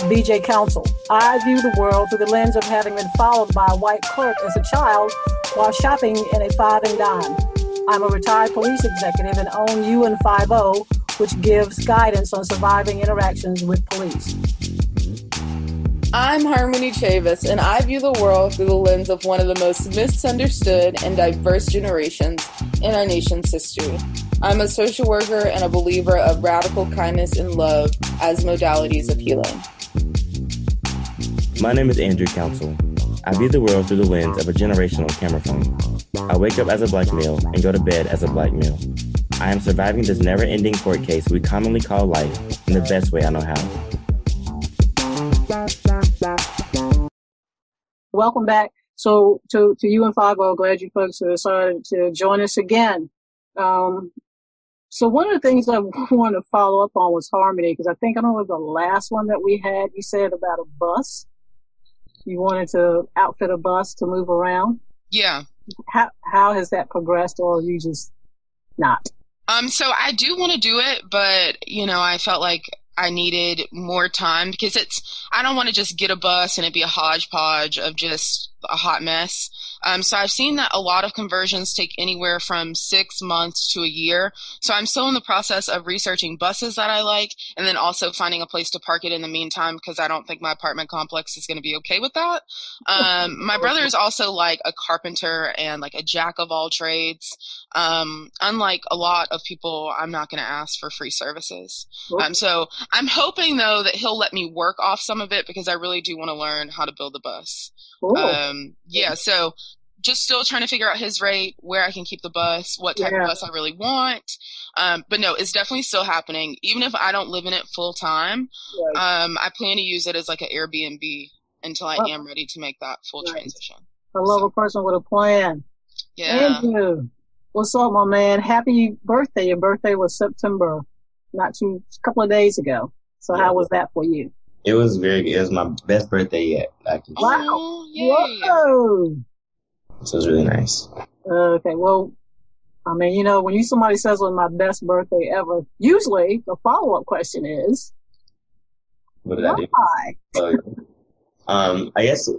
is BJ Counsel. I view the world through the lens of having been followed by a white clerk as a child while shopping in a five and dime. I'm a retired police executive and own youandfiveo, which gives guidance on surviving interactions with police. I'm Harmony Chavis, and I view the world through the lens of one of the most misunderstood and diverse generations in our nation's history. I'm a social worker and a believer of radical kindness and love as modalities of healing. My name is Andrew Counsel. I view the world through the lens of a generational camera phone. I wake up as a black male and go to bed as a black male. I am surviving this never-ending court case we commonly call life in the best way I know how. Welcome back. So to you and Fiveo, glad you folks have decided to join us again. So one of the things I want to follow up on was Harmony, because I don't know, the last one that we had, you said about a bus. You wanted to outfit a bus to move around. Yeah. How has that progressed, or are you just not? So I do want to do it, but I felt like I needed more time because I don't want to just get a bus and it be a hodgepodge of just a hot mess. So I've seen that a lot of conversions take anywhere from 6 months to a year. So I'm still in the process of researching buses that I like, and then also finding a place to park it in the meantime, because I don't think my apartment complex is going to be okay with that. My brother is also like a carpenter and like a jack of all trades. Unlike a lot of people, I'm not going to ask for free services. So I'm hoping though that he'll let me work off some of it, because I really do want to learn how to build a bus. So just still trying to figure out his rate, where I can keep the bus, what type of bus I really want. But no, it's definitely still happening. Even if I don't live in it full time, I plan to use it as like an Airbnb until I am ready to make that full transition. I love a person with a plan. Yeah. Andrew, what's up, my man? Happy birthday. Your birthday was September, a couple of days ago. So how was that for you? It was very good. It was my best birthday yet. Wow. Yay. Whoa. So it was really nice. Okay, well, I mean, when somebody says it was my best birthday ever, usually the follow-up question is, what did I do? Why? I guess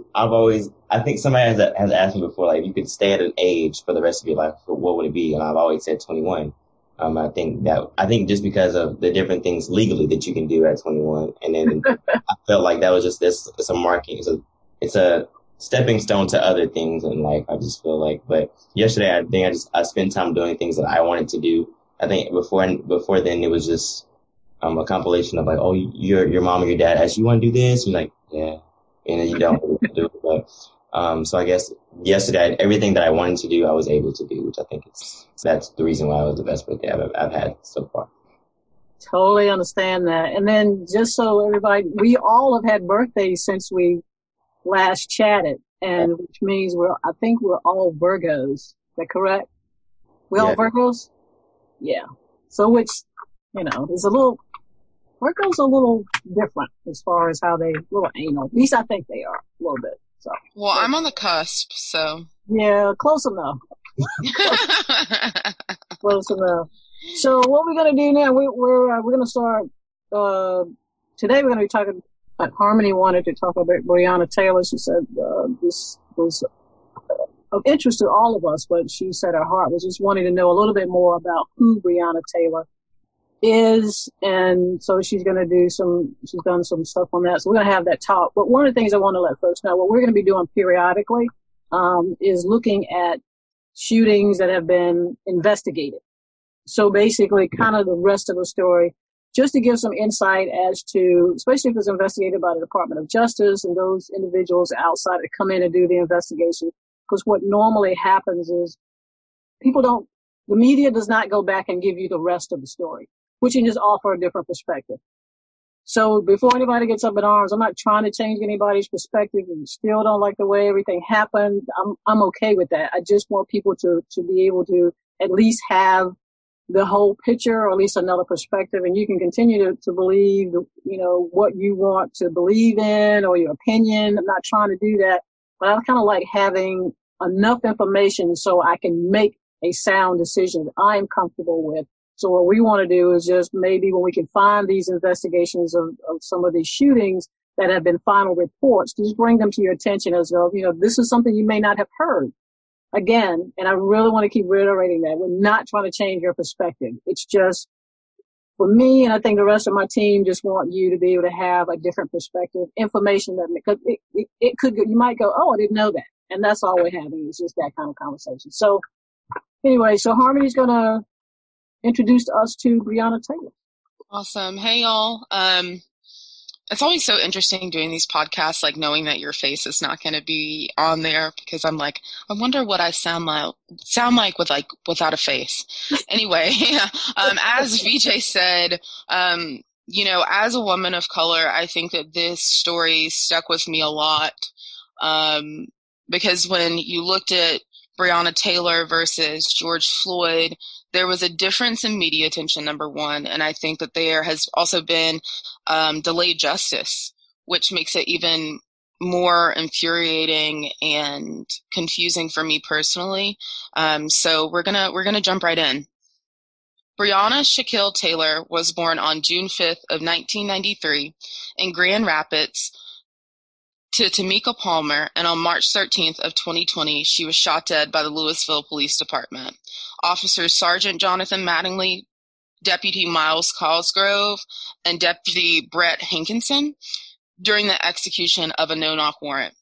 I think somebody has asked me before, like, if you could stay at an age for the rest of your life, what would it be? And I've always said 21. I think just because of the different things legally that you can do at 21. And then I felt like that was just it's a marking. It's a stepping stone to other things in life. I just feel like, but yesterday I spent time doing things that I wanted to do. I think before then it was just, a compilation of like, oh, your mom or your dad asked you want to do this. You're like, yeah. And then you don't do it. But, so I guess yesterday, everything that I wanted to do, I was able to do, which I think that's the reason why it was the best birthday I've had so far. Totally understand that. And then just so everybody, we all have had birthdays since we last chatted, and which means I think we're all Virgos. Is that correct? We all Virgos? Yeah. So which, is Virgos are a little different as far as how they, little anal. At least I think they are a little bit. So. Well, I'm on the cusp, so. Yeah, close enough. Close enough. So what we're going to do now, we're going to start, today we're going to be talking, Harmony wanted to talk about Breonna Taylor. She said, this was of interest to all of us, but she said her heart was just wanting to know a little bit more about who Breonna Taylor is. And so she's done some stuff on that. So we're going to have that talk. But one of the things I want to let folks know, what we're going to be doing periodically, is looking at shootings that have been investigated. So basically kind of the rest of the story, just to give some insight as to, especially if it's investigated by the Department of Justice and those individuals outside that come in and do the investigation. Because what normally happens is the media does not go back and give you the rest of the story, which can just offer a different perspective. So before anybody gets up in arms, I'm not trying to change anybody's perspective. If you still don't like the way everything happened, I'm okay with that. I just want people to be able to at least have the whole picture, or at least another perspective, and you can continue to believe, what you want to believe in or your opinion. I'm not trying to do that, but I kind of like having enough information so I can make a sound decision that I am comfortable with. So what we want to do is just maybe when we can find these investigations of some of these shootings, that have been final reports, just bring them to your attention as though, this is something you may not have heard. Again, and I really want to keep reiterating that we're not trying to change your perspective. It's just, for me, and I think the rest of my team just want you to be able to have a different perspective, information that, because it could, you might go, oh, I didn't know that. And that's all we're having, is just that kind of conversation. So anyway, so Harmony's going to introduce us to Breonna Taylor. Awesome. Hey, y'all. It's always so interesting doing these podcasts, like knowing that your face is not going to be on there, because I'm like, I wonder what I sound like without a face. Anyway, as VJ said, as a woman of color, I think that this story stuck with me a lot, because when you looked at Breonna Taylor versus George Floyd, there was a difference in media attention, number one, and I think that there has also been delayed justice, which makes it even more infuriating and confusing for me personally. So we're gonna jump right in. Breonna Shaquille Taylor was born on June 5th of 1993 in Grand Rapids to Tamika Palmer, and on March 13th of 2020, she was shot dead by the Louisville Police Department. Officers Sergeant Jonathan Mattingly, Deputy Miles Cosgrove, and Deputy Brett Hankinson during the execution of a no-knock warrant.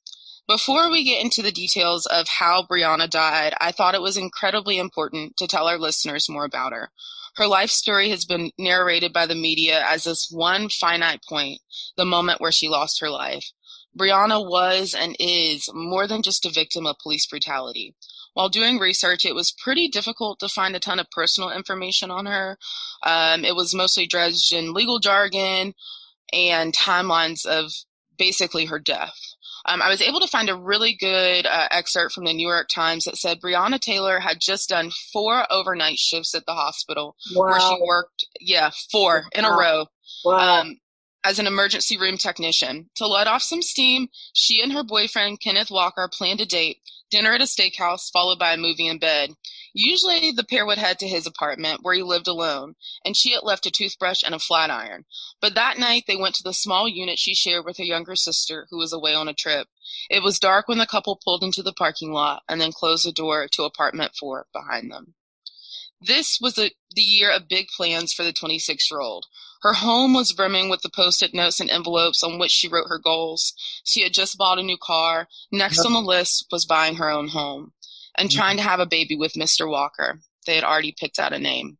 Before we get into the details of how Breonna died, I thought it was incredibly important to tell our listeners more about her. Her life story has been narrated by the media as this one finite point, the moment where she lost her life. Breonna was and is more than just a victim of police brutality. While doing research, it was pretty difficult to find a ton of personal information on her. It was mostly dredged in legal jargon and timelines of basically her death. I was able to find a really good excerpt from the New York Times that said Breonna Taylor had just done 4 overnight shifts at the hospital. Wow. Where she worked, 4 in a row. Wow. As an emergency room technician. To let off some steam, she and her boyfriend, Kenneth Walker, planned a date, dinner at a steakhouse, followed by a movie in bed. Usually, the pair would head to his apartment, where he lived alone, and she had left a toothbrush and a flat iron. But that night, they went to the small unit she shared with her younger sister, who was away on a trip. It was dark when the couple pulled into the parking lot and then closed the door to apartment 4 behind them. This was the year of big plans for the 26-year-old. Her home was brimming with the Post-it notes and envelopes on which she wrote her goals. She had just bought a new car. Next on the list was buying her own home and trying to have a baby with Mr. Walker. They had already picked out a name.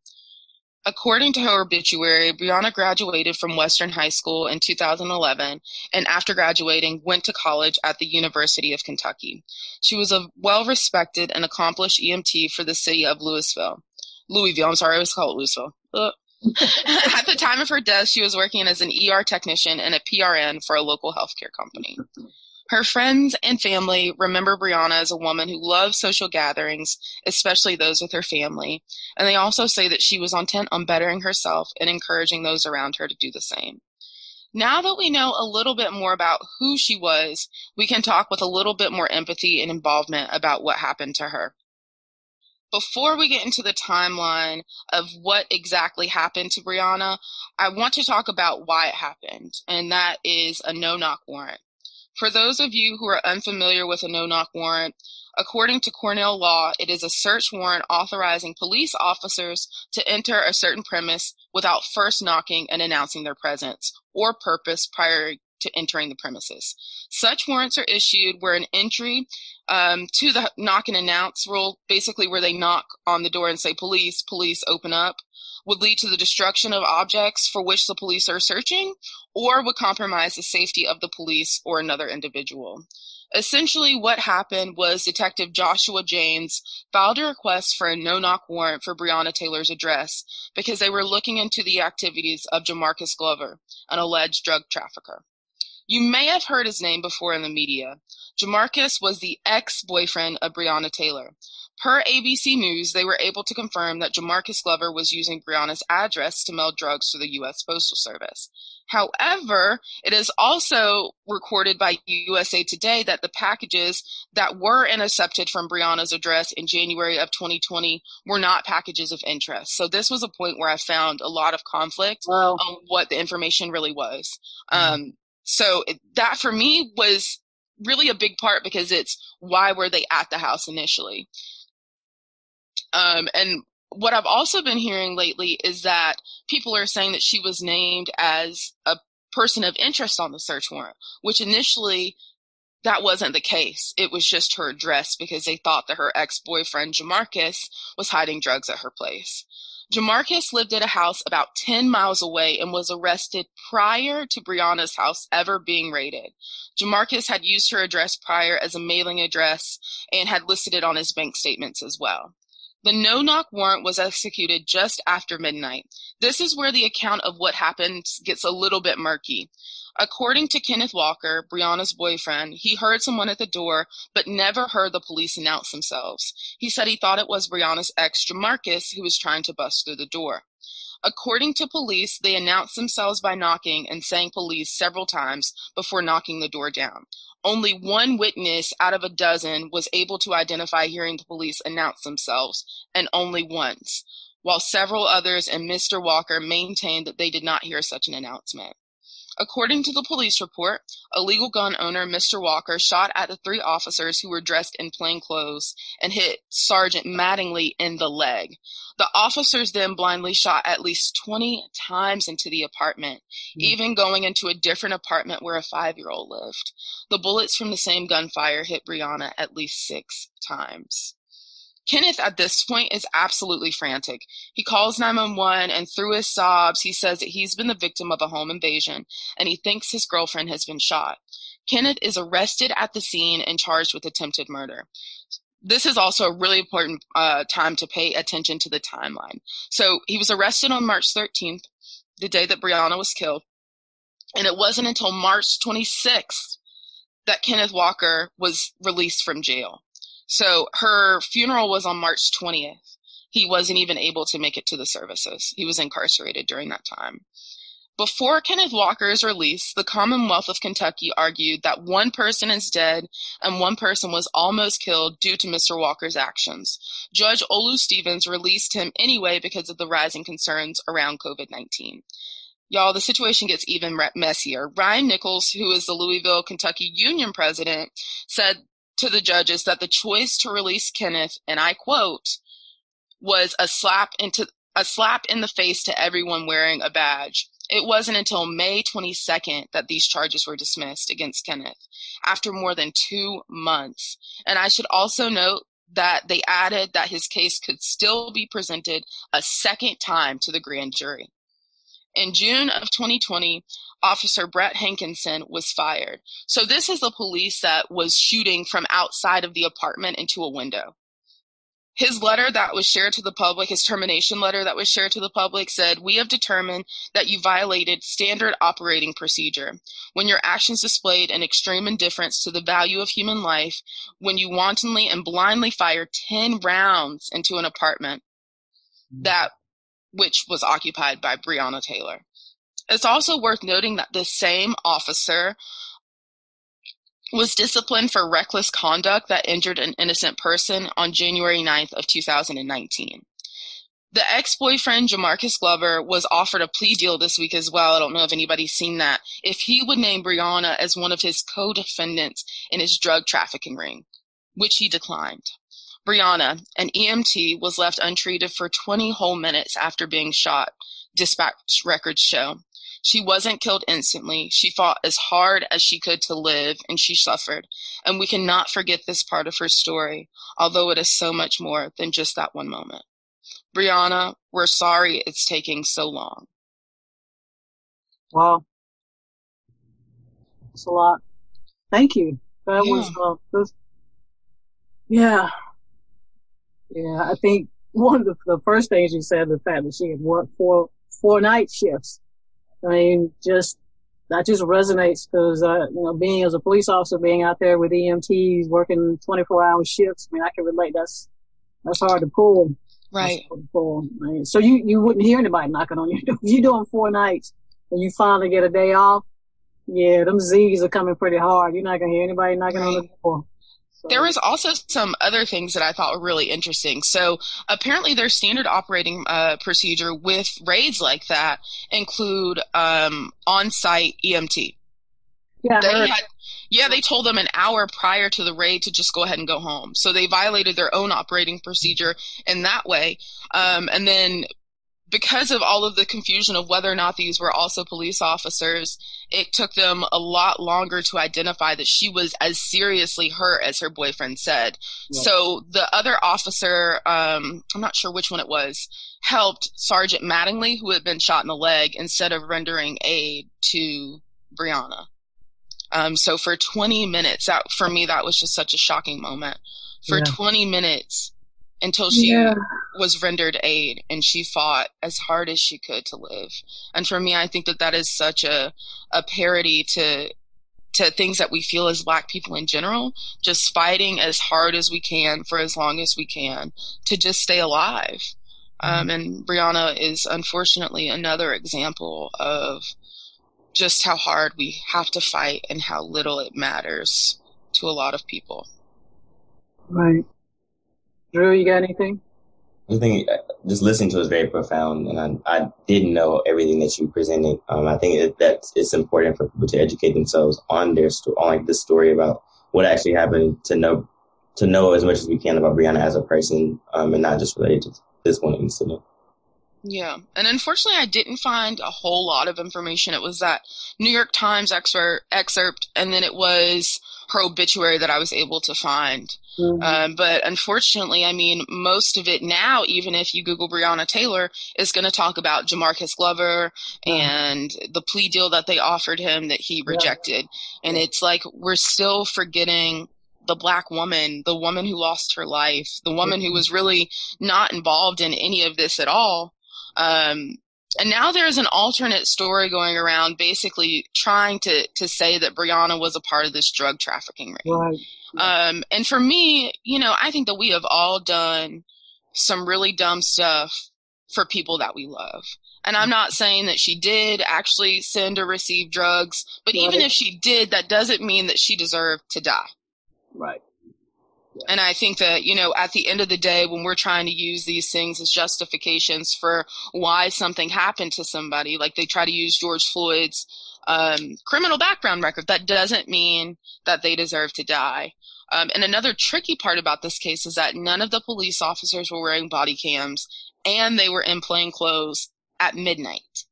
According to her obituary, Breonna graduated from Western High School in 2011, and after graduating, went to college at the University of Kentucky. She was a well-respected and accomplished EMT for the city of Louisville. I'm sorry, I always call it Louisville. At the time of her death, she was working as an ER technician and a PRN for a local healthcare company. Her friends and family remember Breonna as a woman who loved social gatherings, especially those with her family, and they also say that she was intent on bettering herself and encouraging those around her to do the same. Now that we know a little bit more about who she was, we can talk with a little bit more empathy and involvement about what happened to her. Before we get into the timeline of what exactly happened to Breonna, I want to talk about why it happened, and that is a no-knock warrant. For those of you who are unfamiliar with a no-knock warrant, according to Cornell law, it is a search warrant authorizing police officers to enter a certain premise without first knocking and announcing their presence or purpose prior to entering the premises. Such warrants are issued where an entry to the knock and announce rule, basically where they knock on the door and say, police, open up, would lead to the destruction of objects for which the police are searching, or would compromise the safety of the police or another individual. Essentially, what happened was Detective Joshua James filed a request for a no-knock warrant for Breonna Taylor's address because they were looking into the activities of Jamarcus Glover, an alleged drug trafficker. You may have heard his name before in the media. Jamarcus was the ex-boyfriend of Breonna Taylor. Per ABC News, they were able to confirm that Jamarcus Glover was using Breonna's address to mail drugs to the U.S. Postal Service. However, it is also recorded by USA Today that the packages that were intercepted from Breonna's address in January of 2020 were not packages of interest. So this was a point where I found a lot of conflict on what the information really was. So that for me was really a big part, because it's why were they at the house initially? And what I've also been hearing lately is that people are saying that she was named as a person of interest on the search warrant, which initially that wasn't the case. It was just her address, because they thought that her ex-boyfriend Jamarcus was hiding drugs at her place. Jamarcus lived at a house about 10 miles away and was arrested prior to Breonna's house ever being raided. Jamarcus had used her address prior as a mailing address and had listed it on his bank statements as well. The no-knock warrant was executed just after midnight. This is where the account of what happened gets a little bit murky. According to Kenneth Walker, Breonna's boyfriend, he heard someone at the door, but never heard the police announce themselves. He said he thought it was Breonna's ex, Jamarcus, who was trying to bust through the door. According to police, they announced themselves by knocking and saying police several times before knocking the door down. Only one witness out of a dozen was able to identify hearing the police announce themselves, and only once, while several others and Mr. Walker maintained that they did not hear such an announcement. According to the police report, a legal gun owner, Mr. Walker, shot at the 3 officers who were dressed in plain clothes and hit Sergeant Mattingly in the leg. The officers then blindly shot at least 20 times into the apartment, even going into a different apartment where a 5-year-old lived. The bullets from the same gunfire hit Breonna at least 6 times. Kenneth, at this point, is absolutely frantic. He calls 911, and through his sobs, he says that he's been the victim of a home invasion, and he thinks his girlfriend has been shot. Kenneth is arrested at the scene and charged with attempted murder. This is also a really important time to pay attention to the timeline. So he was arrested on March 13th, the day that Breonna was killed, and it wasn't until March 26th that Kenneth Walker was released from jail. So her funeral was on March 20th. He wasn't even able to make it to the services. He was incarcerated during that time. Before Kenneth Walker's release, the Commonwealth of Kentucky argued that one person is dead and one person was almost killed due to Mr. Walker's actions. Judge Olu Stevens released him anyway because of the rising concerns around COVID-19. Y'all, the situation gets even messier. Ryan Nichols, who is the Louisville, Kentucky Union president, said to the judges that the choice to release Kenneth, and I quote, was a slap in the face to everyone wearing a badge. It wasn't until May 22nd that these charges were dismissed against Kenneth, after more than 2 months. And I should also note that they added that his case could still be presented a second time to the grand jury. In June of 2020, Officer Brett Hankinson was fired. So this is the police that was shooting from outside of the apartment into a window. His letter that was shared to the public, his termination letter that was shared to the public said, "We have determined that you violated standard operating procedure when your actions displayed an extreme indifference to the value of human life, when you wantonly and blindly fired 10 rounds into an apartment which was occupied by Breonna Taylor." It's also worth noting that this same officer was disciplined for reckless conduct that injured an innocent person on January 9th of 2019. The ex-boyfriend, Jamarcus Glover, was offered a plea deal this week as well. I don't know if anybody's seen that. If he would name Breonna as one of his co-defendants in his drug trafficking ring, which he declined. Breonna, an EMT, was left untreated for 20 whole minutes after being shot, dispatch records show. She wasn't killed instantly. She fought as hard as she could to live, and she suffered. And we cannot forget this part of her story, although it is so much more than just that one moment. Breonna, we're sorry it's taking so long. Wow. That's a lot. Thank you. That was yeah. Yeah, I think one of the first things you said, the fact that she had worked four night shifts. I mean, that just resonates because, being as a police officer, being out there with EMTs, working 24-hour shifts, I mean, I can relate. That's hard to pull. Right. Hard to pull. I mean, so you wouldn't hear anybody knocking on your door. If you're doing 4 nights and you finally get a day off, yeah, them Z's are coming pretty hard. You're not going to hear anybody knocking on the door. So. There was also some other things that I thought were really interesting. So apparently their standard operating procedure with raids like that include on-site EMT. They told them an hour prior to the raid to just go ahead and go home. So they violated their own operating procedure in that way. And then because of all of the confusion of whether or not these were also police officers, it took them a lot longer to identify that she was as seriously hurt as her boyfriend said. Right. So the other officer, I'm not sure which one it was, helped Sergeant Mattingly, who had been shot in the leg, instead of rendering aid to Breonna. So for 20 minutes, for me, that was just such a shocking moment. For 20 minutes, until she was rendered aid, and she fought as hard as she could to live. And for me, I think that is such a parody to things that we feel as Black people in general, just fighting as hard as we can for as long as we can to just stay alive. And Breonna is unfortunately another example of just how hard we have to fight and how little it matters to a lot of people. Right. Drew, you got anything? I think just listening to it is very profound, and I didn't know everything that you presented. I think that it's important for people to educate themselves on their on this story about what actually happened, to know as much as we can about Breonna as a person, and not just related to this one incident. Yeah, and unfortunately, I didn't find a whole lot of information. It was that New York Times excerpt, and then it was her obituary that I was able to find. Mm-hmm. But unfortunately, I mean, most of it now, even if you Google Breonna Taylor, is going to talk about Jamarcus Glover and the plea deal that they offered him that he rejected. And it's like we're still forgetting the Black woman, the woman who lost her life, the woman who was really not involved in any of this at all. And now there's an alternate story going around basically trying to say that Breonna was a part of this drug trafficking ring. Right. And for me, I think that we have all done some really dumb stuff for people that we love. And I'm not saying that she did actually send or receive drugs, but even if she did, that doesn't mean that she deserved to die. Right. Yeah. And I think that, at the end of the day, when we're trying to use these things as justifications for why something happened to somebody, like they try to use George Floyd's criminal background record, that doesn't mean that they deserve to die. And another tricky part about this case is that none of the police officers were wearing body cams, and they were in plain clothes at midnight.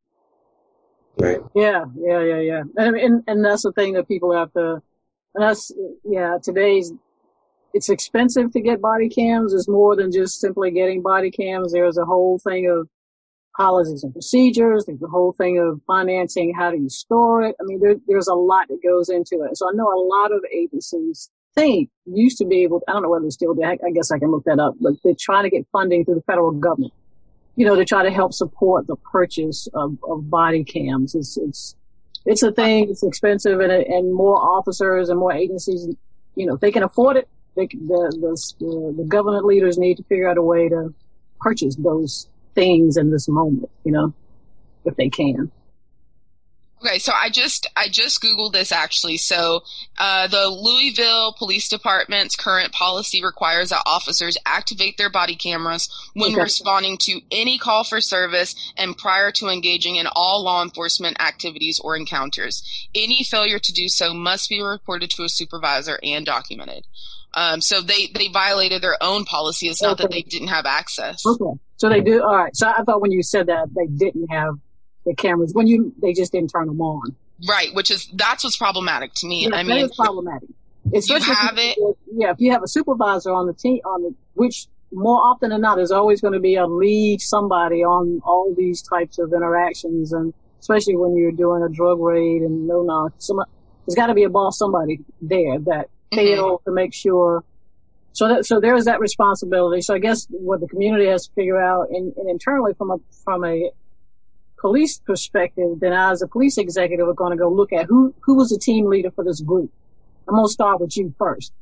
Right. Yeah. And that's the thing that people have to, and that's, it's expensive to get body cams. It's more than just simply getting body cams. There's a whole thing of policies and procedures. There's a whole thing of financing. How do you store it? I mean, there's a lot that goes into it. So I know a lot of agencies used to be able to, I don't know whether they still do, I guess I can look that up, but they're trying to get funding through the federal government, to try to help support the purchase of body cams. It's a thing. It's expensive, and more officers and more agencies, they can afford it. The government leaders need to figure out a way to purchase those things in this moment, if they can. Okay, so I just Googled this actually. So the Louisville Police Department's current policy requires that officers activate their body cameras when responding to any call for service and prior to engaging in all law enforcement activities or encounters. Any failure to do so must be reported to a supervisor and documented. So they violated their own policy. It's not that they didn't have access. Okay. So they do. All right. So I thought when you said that they didn't have the cameras, they just didn't turn them on. Right. That's what's problematic to me. Yeah, I mean, it's problematic. It's you have it. Yeah. If you have a supervisor on the team, which more often than not is always going to be a lead somebody on all these types of interactions. And especially when you're doing a drug raid and there's got to be a boss, somebody there that fail to make sure. So there's that responsibility. So I guess what the community has to figure out, and internally from a police perspective, then I as a police executive are going to go look at who was the team leader for this group. I'm going to start with you first.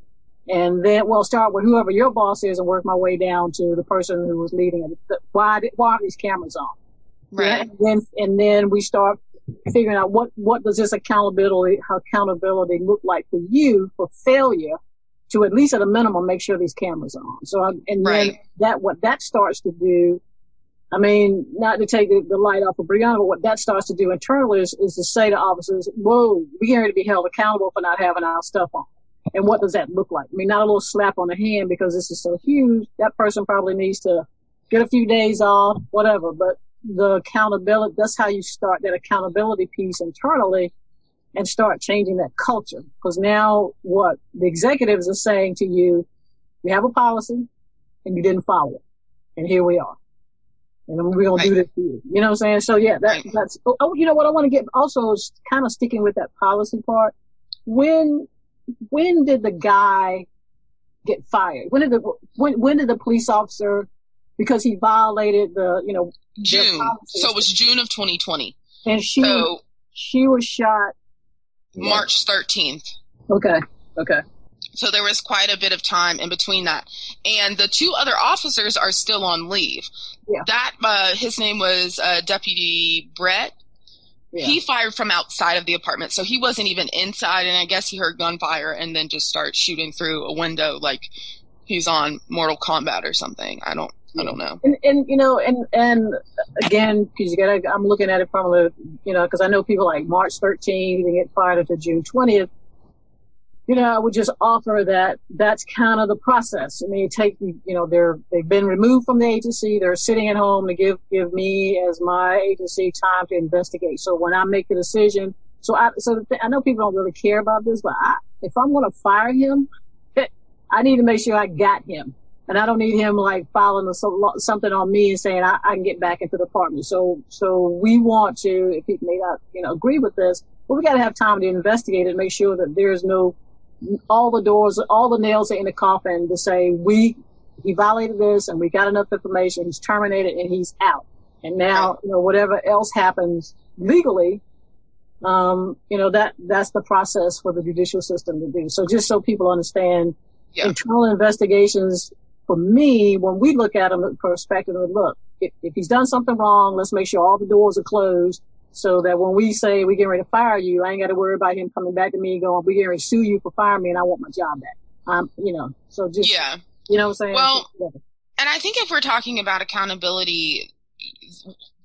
And then start with whoever your boss is and work my way down to the person who was leading it. Why are these cameras on? Right. And then we start figuring out what does this accountability look like for you for failure to at least at a minimum make sure these cameras are on. So then what that starts to do I mean, not to take the light off of Breonna, but what that starts to do internally is to say to officers, whoa, we're going to be held accountable for not having our stuff on. And what does that look like? I mean, not a little slap on the hand because this is so huge. That person probably needs to get a few days off, whatever. But the accountability, that's how you start that accountability piece internally and start changing that culture. Because now what the executives are saying to you, you have a policy and you didn't follow it. And here we are. And we're going to do this for you. You know what I'm saying? So yeah, that's, you know what I want to get also is kind of sticking with that policy part. When did the guy get fired? When did the police officer, because he violated June. So it was June of 2020. And she was shot March 13th. Okay. So there was quite a bit of time in between that. And the two other officers are still on leave. Yeah. That, his name was Deputy Brett. Yeah. He fired from outside of the apartment. So he wasn't even inside. And I guess he heard gunfire and then just started shooting through a window like he's on Mortal Kombat or something. I don't know. And again, because I'm looking at it from because I know people like March 13th, he didn't get fired until June 20th. I would just offer that that's kind of the process. I mean, they've been removed from the agency. They're sitting at home to give me as my agency time to investigate. So when I make the decision, I know people don't really care about this, but if I'm going to fire him, I need to make sure I got him. And I don't need him like filing something on me and saying I can get back into the department. So we want to, if people may not, agree with this, but we got to have time to investigate it and make sure that there's all the nails are in the coffin to say he violated this and we got enough information. He's terminated and he's out. And now, whatever else happens legally, that's the process for the judicial system to do. So just so people understand, internal investigations, for me, when we look at them from the perspective of, look, if he's done something wrong, let's make sure all the doors are closed so that when we say we're getting ready to fire you, I ain't got to worry about him coming back to me going, we're getting ready to sue you for firing me and I want my job back. So just, you know what I'm saying? Well, and I think if we're talking about accountability,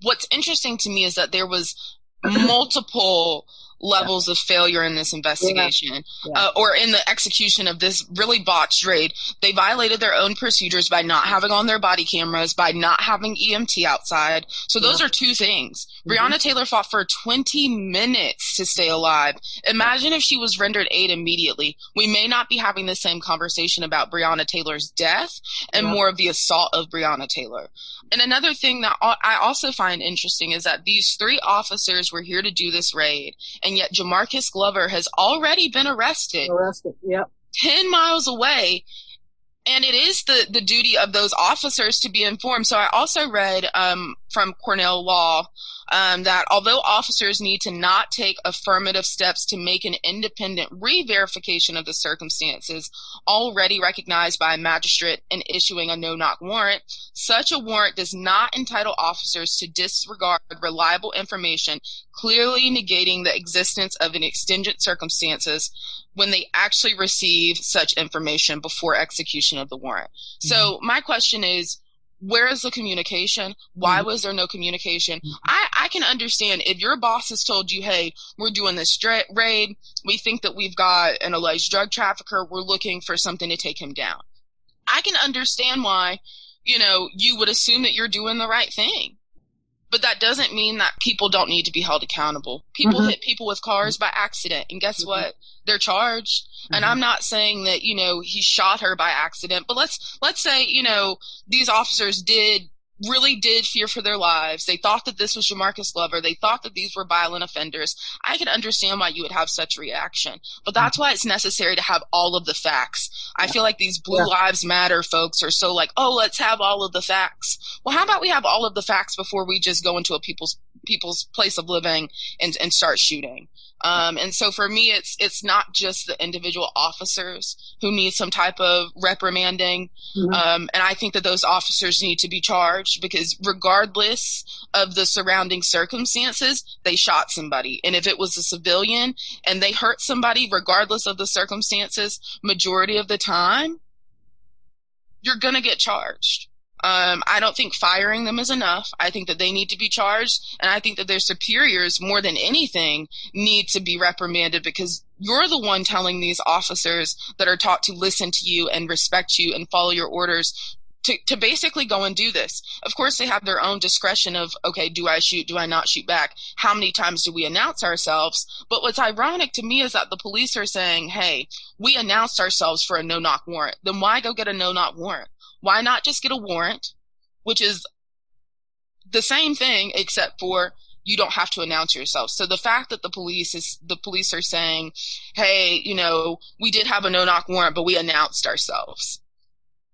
what's interesting to me is that there was multiple levels of failure in this investigation or in the execution of this really botched raid. They violated their own procedures by not having on their body cameras, by not having EMT outside. So those are two things. Breonna Taylor fought for 20 minutes to stay alive. Imagine if she was rendered aid immediately. We may not be having the same conversation about Breonna Taylor's death and more of the assault of Breonna Taylor. And another thing that I also find interesting is that these three officers were here to do this raid, and yet Jamarcus Glover has already been arrested. 10 miles away. And it is the duty of those officers to be informed. So I also read from Cornell Law that although officers need to not take affirmative steps to make an independent re-verification of the circumstances already recognized by a magistrate in issuing a no-knock warrant, such a warrant does not entitle officers to disregard reliable information, clearly negating the existence of an exigent circumstances when they actually receive such information before execution of the warrant. So my question is, where is the communication? Why was there no communication? I can understand if your boss has told you, hey, we're doing this raid. We think that we've got an alleged drug trafficker. We're looking for something to take him down. I can understand why, you would assume that you're doing the right thing. But that doesn't mean that people don't need to be held accountable. People hit people with cars by accident. And guess what? They're charged. And I'm not saying that, he shot her by accident. But let's say, these officers really did fear for their lives. They thought that this was Jamarcus Glover. They thought that these were violent offenders. I can understand why you would have such reaction. But that's why it's necessary to have all of the facts. I feel like these Blue Lives Matter folks are so like, oh, let's have all of the facts. Well, how about we have all of the facts before we just go into a people's place of living and start shooting? And so for me, it's not just the individual officers who need some type of reprimanding. And I think that those officers need to be charged because regardless of the surrounding circumstances, they shot somebody. And if it was a civilian and they hurt somebody, regardless of the circumstances, majority of the time, you're going to get charged. I don't think firing them is enough. I think that they need to be charged, and I think that their superiors, more than anything, need to be reprimanded, because you're the one telling these officers that are taught to listen to you and respect you and follow your orders to basically go and do this. Of course, they have their own discretion of, okay, do I shoot? Do I not shoot back? How many times do we announce ourselves? But what's ironic to me is that the police are saying, hey, we announced ourselves for a no-knock warrant. Then why go get a no-knock warrant? Why not just get a warrant, which is the same thing, except for you don't have to announce yourself. So the fact that the police are saying, hey, you know, we did have a no-knock warrant, but we announced ourselves.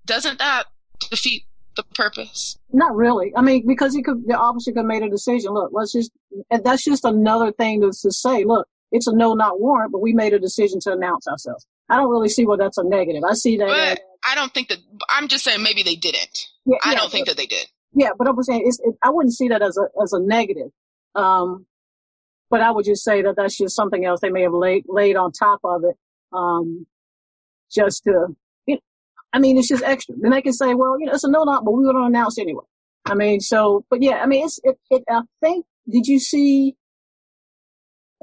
Doesn't that defeat the purpose? Not really. I mean, because the officer could have made a decision. Look, that's just another thing to say, look, it's a no-knock warrant, but we made a decision to announce ourselves. I don't really see where that's a negative. I see that. But I don't think that, I'm just saying maybe they didn't. I don't think that they did. Yeah, but I was saying, I wouldn't see that as a negative. But I would just say that that's just something else they may have laid on top of it, just to, I mean, it's just extra. Then they can say, well, it's a no-knock, but we would announce anyway. I mean, but yeah, I mean, I think, did you see,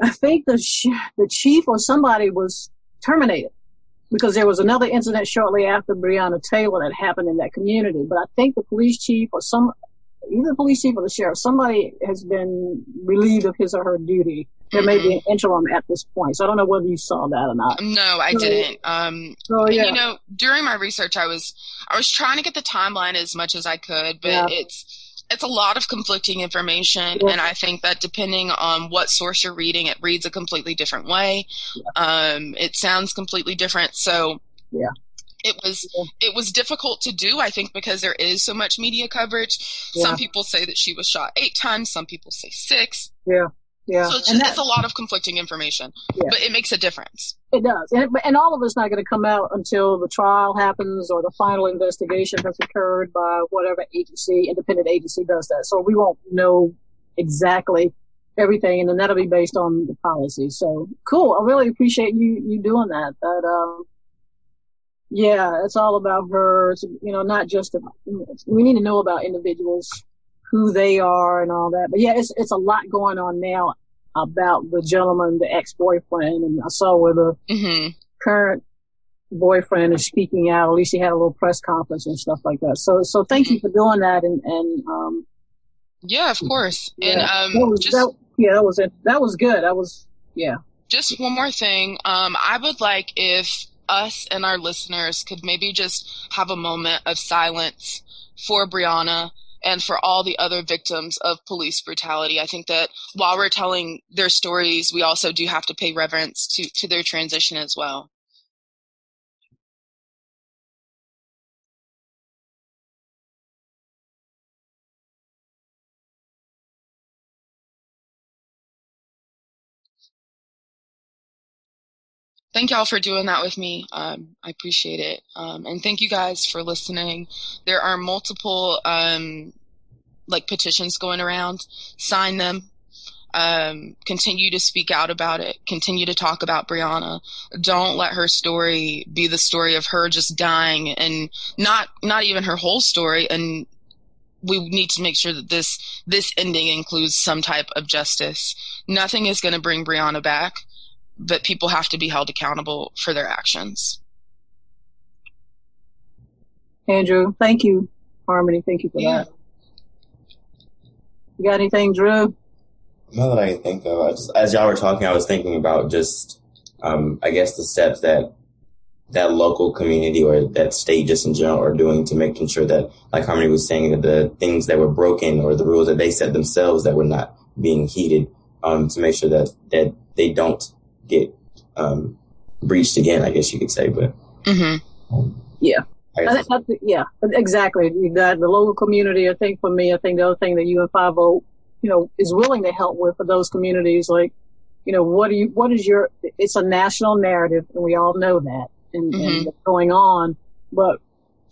I think the chief or somebody was terminated because there was another incident shortly after Breonna Taylor that happened in that community. But I think the police chief or either the police chief or the sheriff, somebody has been relieved of his or her duty. There may be an interim at this point. So I don't know whether you saw that or not. No, I didn't. So, yeah. And, during my research, I was trying to get the timeline as much as I could, but it's a lot of conflicting information. Yeah. And I think that depending on what source you're reading, it reads a completely different way. Yeah. It sounds completely different. So yeah. It was difficult to do, I think, because there is so much media coverage. Yeah. Some people say that she was shot 8 times. Some people say 6. Yeah. Yeah. So it's a lot of conflicting information, but it makes a difference. It does. And all of it's not going to come out until the trial happens or the final investigation has occurred by whatever independent agency does that. So we won't know exactly everything, and then that'll be based on the policy. So cool. I really appreciate you doing that. Yeah, it's all about her. It's, not just we need to know about individuals, who they are and all that. But yeah, it's a lot going on now about the gentleman, the ex-boyfriend, and I saw where the current boyfriend is speaking out. At least he had a little press conference and stuff like that. So thank you for doing that. And yeah, of course. Yeah, and that was good. Just one more thing. I would like if us and our listeners could maybe just have a moment of silence for Breonna and for all the other victims of police brutality. I think that while we're telling their stories, we also do have to pay reverence to their transition as well. Thank y'all for doing that with me. I appreciate it. And thank you guys for listening. There are multiple petitions going around. Sign them. Continue to speak out about it. Continue to talk about Breonna. Don't let her story be the story of her just dying, and not even her whole story. And we need to make sure that this ending includes some type of justice. Nothing is going to bring Breonna back, but people have to be held accountable for their actions. Andrew, thank you. Harmony, thank you for that. You got anything, Drew? Not that I can think of. As y'all were talking, I was thinking about just, I guess, the steps that local community or that state just in general are doing to making sure that, like Harmony was saying, that the things that were broken or the rules that they set themselves that were not being heeded, to make sure that they don't get breached again, I guess you could say. But yeah, exactly. You got the local community. I think the other thing that youandfiveo, is willing to help with for those communities, like, it's a national narrative, and we all know that, and what's going on, but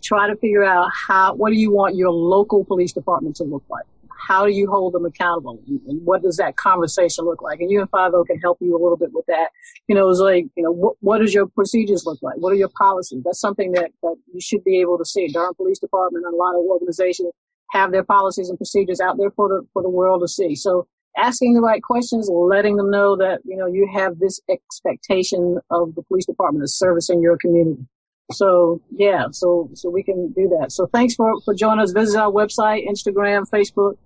try to figure out what do you want your local police department to look like? how do you hold them accountable? And what does that conversation look like? And you and 5O can help you a little bit with that. It's like, what does your procedures look like? What are your policies? That's something that you should be able to see. Durham Police Department and a lot of organizations have their policies and procedures out there for the world to see. So asking the right questions, letting them know that, you have this expectation of the police department of servicing your community. So yeah, so we can do that. So thanks for joining us. Visit our website, Instagram, Facebook.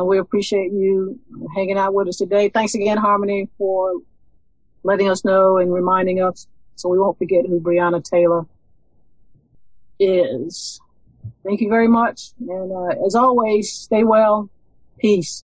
We appreciate you hanging out with us today. Thanks again, Harmony, for letting us know and reminding us so we won't forget who Breonna Taylor is. Thank you very much. And as always, stay well. Peace.